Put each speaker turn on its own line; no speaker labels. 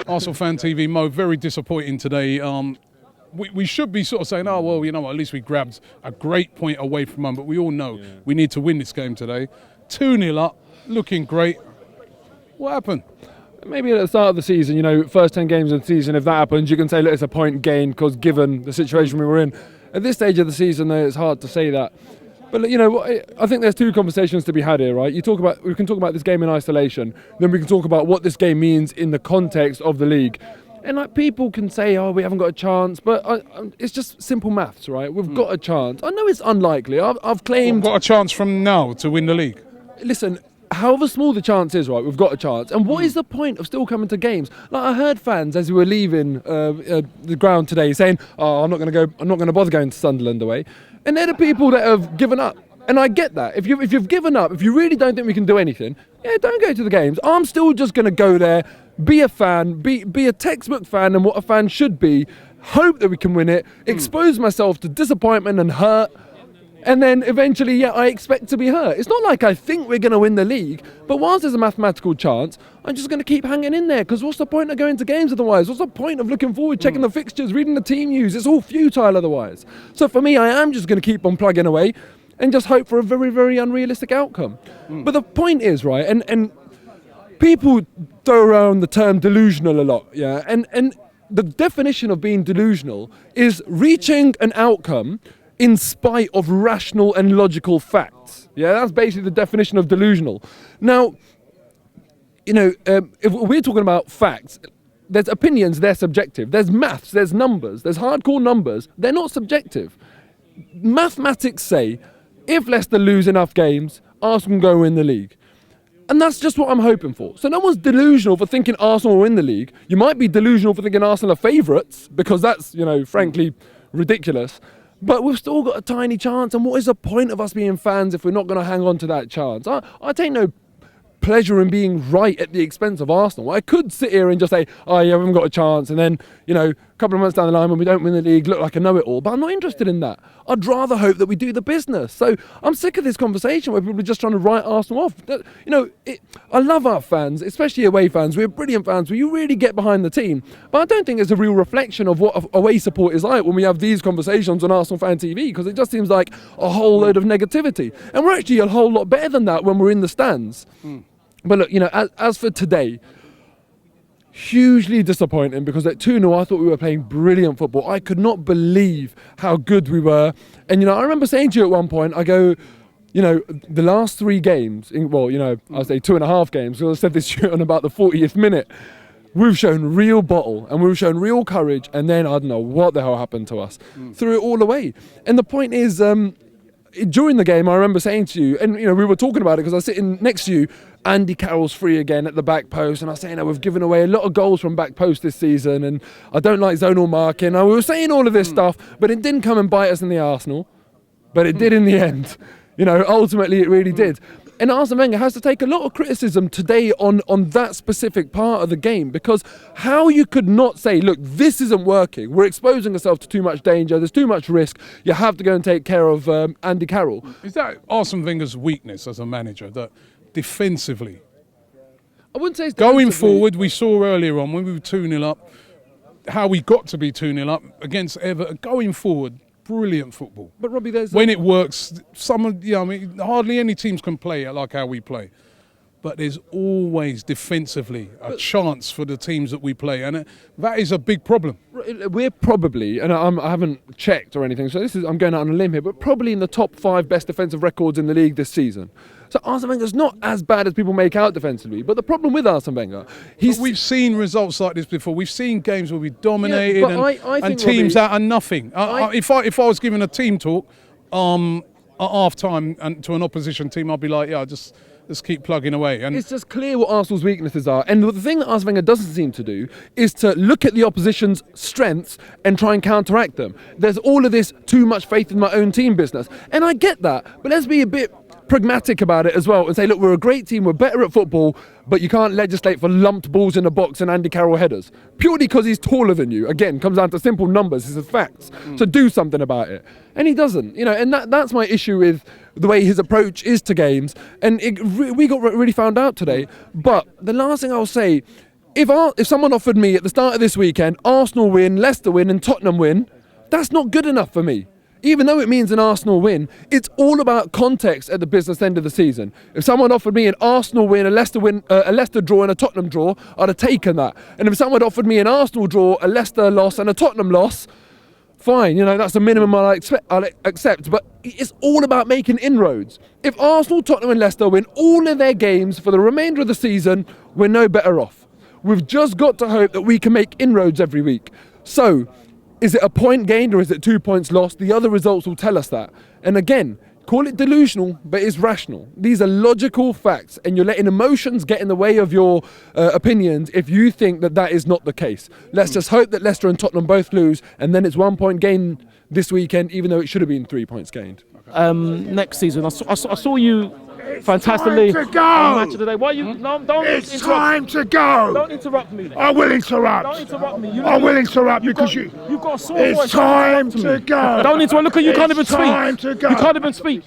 Arsenal Fan TV, Mo, very disappointing today. We should be sort of saying, oh, well, you know what, at least we grabbed a great point away from them, but we all know we need to win this game today. 2-0 up, looking great. What happened?
Maybe at the start of the season, first 10 games of the season, if that happens, you can say, look, it's a point gain because given the situation we were in. At this stage of the season, though, it's hard to say that. But, I think there's two conversations to be had here, right? We can talk about this game in isolation, then we can talk about what this game means in the context of the league. And people can say, oh, we haven't got a chance, but it's just simple maths, right? We've got a chance. I know it's unlikely. I've claimed...
We've got a chance from now to win the league.
Listen, however small the chance is, right, we've got a chance. And what is the point of still coming to games? Like, I heard fans as we were leaving the ground today saying, oh, I'm not going to bother going to Sunderland away. And they're the people that have given up. And I get that. If you've given up, if you really don't think we can do anything, don't go to the games. I'm still just going to go there, be a fan, be a textbook fan and what a fan should be, hope that we can win it, expose myself to disappointment and hurt, and then eventually, I expect to be hurt. It's not like I think we're going to win the league, but whilst there's a mathematical chance, I'm just going to keep hanging in there, because what's the point of going to games otherwise? What's the point of looking forward, checking the fixtures, reading the team news? It's all futile otherwise. So for me, I am just going to keep on plugging away and just hope for a very, very unrealistic outcome. But the point is, right, and people throw around the term delusional a lot, and the definition of being delusional is reaching an outcome in spite of rational and logical facts. That's basically the definition of delusional. Now, if we're talking about facts, there's opinions, they're subjective. There's maths, there's numbers, there's hardcore numbers, they're not subjective. Mathematics say, if Leicester lose enough games, Arsenal can go win the league. And that's just what I'm hoping for. So no one's delusional for thinking Arsenal will win the league. You might be delusional for thinking Arsenal are favourites, because that's, frankly, ridiculous. But we've still got a tiny chance, and what is the point of us being fans if we're not going to hang on to that chance? I take no pleasure in being right at the expense of Arsenal. I could sit here and just say, oh, yeah, we haven't got a chance, and then, a couple of months down the line when we don't win the league, look like a know-it-all. But I'm not interested in that. I'd rather hope that we do the business. So I'm sick of this conversation where people are just trying to write Arsenal off. I love our fans, especially away fans. We're brilliant fans where you really get behind the team. But I don't think it's a real reflection of what away support is like when we have these conversations on Arsenal Fan TV, because it just seems like a whole load of negativity. And we're actually a whole lot better than that when we're in the stands. But look, as for today, hugely disappointing, because at 2-0 I thought we were playing brilliant football. I could not believe how good we were. And, I remember saying to you at one point, I go, the last 3 games, I'll say 2.5 games, because I said this on about the 40th minute, we've shown real bottle and we've shown real courage, and then I don't know what the hell happened to us. Threw it all away. And the point is, during the game, I remember saying to you, and we were talking about it because I was sitting next to you, Andy Carroll's free again at the back post, and I was saying, we've given away a lot of goals from back post this season, and I don't like zonal marking. We were saying all of this stuff, but it didn't come and bite us in the Arsenal. But it did in the end. Ultimately it really did. And Arsene Wenger has to take a lot of criticism today on that specific part of the game, because how you could not say, look, this isn't working, we're exposing ourselves to too much danger, there's too much risk, you have to go and take care of Andy Carroll.
Is that Arsene Wenger's weakness as a manager, that defensively?
I wouldn't say it's
going forward, we saw earlier on when we were 2-0 up, how we got to be 2-0 up against Everton. Going forward, brilliant football.
But Robbie,
when it works, hardly any teams can play like how we play. But there's always defensively a chance for the teams that we play, and that is a big problem.
We're probably, and I haven't checked or anything, so I'm going out on a limb here, but probably in the top 5 best defensive records in the league this season. So Arsene Wenger's not as bad as people make out defensively. But the problem with Arsene Wenger,
we've seen results like this before. We've seen games where we dominated and teams out of nothing. If I was giving a team talk at half time and to an opposition team, I'd be like, let's keep plugging away. And
it's just clear what Arsenal's weaknesses are. And the thing that Arsene Wenger doesn't seem to do is to look at the opposition's strengths and try and counteract them. There's all of this too much faith in my own team business. And I get that. But let's be a bit pragmatic about it as well and say, look, we're a great team, we're better at football, but you can't legislate for lumped balls in the box and Andy Carroll headers. Purely because he's taller than you. Again, comes down to simple numbers, it's facts. So do something about it. And he doesn't. And that's my issue with the way his approach is to games. And we got really found out today. But the last thing I'll say, if someone offered me at the start of this weekend, Arsenal win, Leicester win and Tottenham win, that's not good enough for me. Even though it means an Arsenal win, it's all about context at the business end of the season. If someone offered me an Arsenal win, a Leicester draw and a Tottenham draw, I'd have taken that. And if someone offered me an Arsenal draw, a Leicester loss and a Tottenham loss, fine, that's the minimum I'll accept. But it's all about making inroads. If Arsenal, Tottenham and Leicester win all of their games for the remainder of the season, we're no better off. We've just got to hope that we can make inroads every week. So, is it a point gained or is it 2 points lost? The other results will tell us that. And again, call it delusional, but it's rational. These are logical facts, and you're letting emotions get in the way of your opinions if you think that that is not the case. Let's just hope that Leicester and Tottenham both lose, and then it's 1 point gained this weekend, even though it should have been 3 points gained.
Next season, I saw you fantastically.
It's time to go.
Match of the day. Why you? No, don't.
It's time to go.
Don't interrupt me.
I will interrupt.
Don't interrupt me.
I will interrupt because
you've got a sore voice.
It's time to go.
Don't interrupt. Look at you. Can't even
It's time
speak.
to go.
You can't even speak.